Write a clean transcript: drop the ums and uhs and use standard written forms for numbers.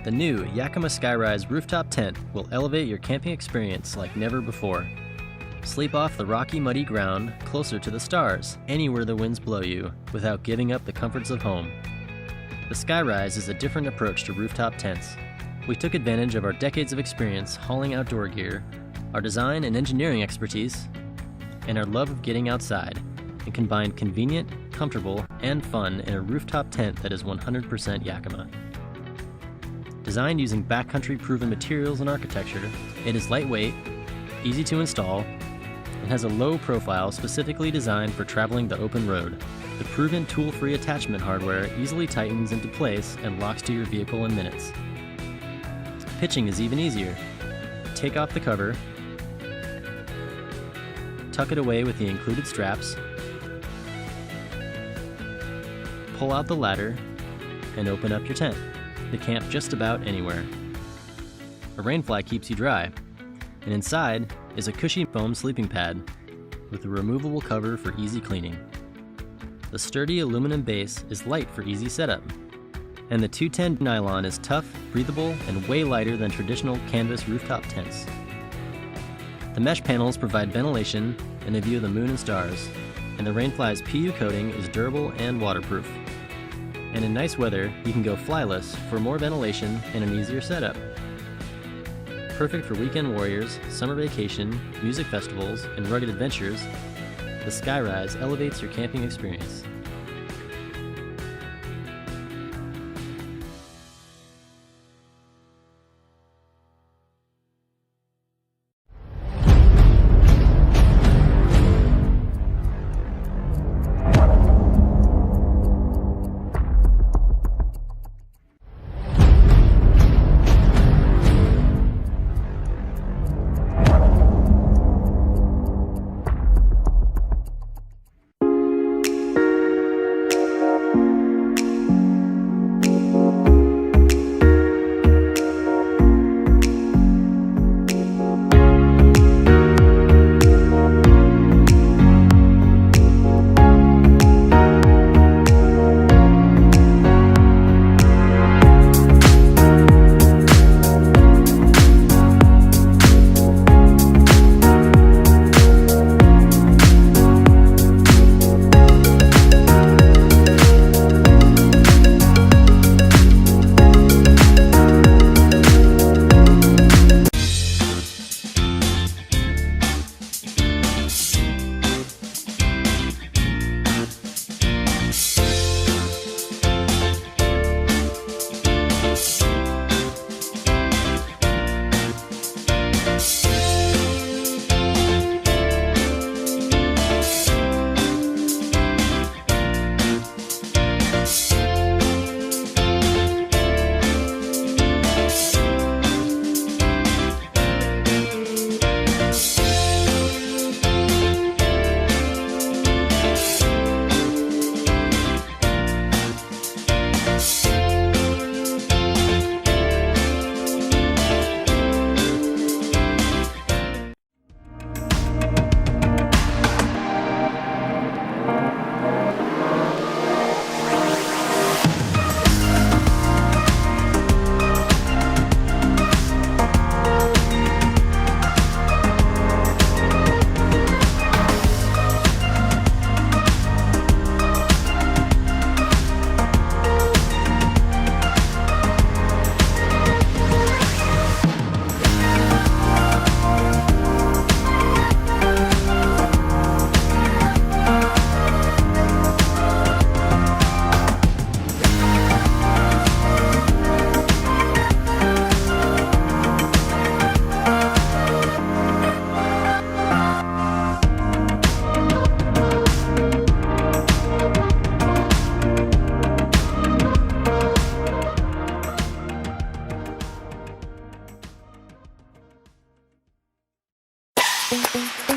The new Yakima SkyRise rooftop tent will elevate your camping experience like never before. Sleep off the rocky, muddy ground closer to the stars, anywhere the winds blow you, without giving up the comforts of home. The SkyRise is a different approach to rooftop tents. We took advantage of our decades of experience hauling outdoor gear, our design and engineering expertise, and our love of getting outside, and combined convenient, comfortable, and fun in a rooftop tent that is 100% Yakima. Designed using backcountry proven materials and architecture, it is lightweight, easy to install, and has a low profile specifically designed for traveling the open road. The proven tool-free attachment hardware easily tightens into place and locks to your vehicle in minutes. Pitching is even easier. Take off the cover, tuck it away with the included straps, pull out the ladder, and open up your tent to camp just about anywhere. A rainfly keeps you dry, and inside is a cushy foam sleeping pad with a removable cover for easy cleaning. The sturdy aluminum base is light for easy setup, and the 210 nylon is tough, breathable, and way lighter than traditional canvas rooftop tents. The mesh panels provide ventilation and a view of the moon and stars, and the rainfly's PU coating is durable and waterproof. And in nice weather, you can go flyless for more ventilation and an easier setup. Perfect for weekend warriors, summer vacation, music festivals, and rugged adventures, the SkyRise elevates your camping experience. Bye.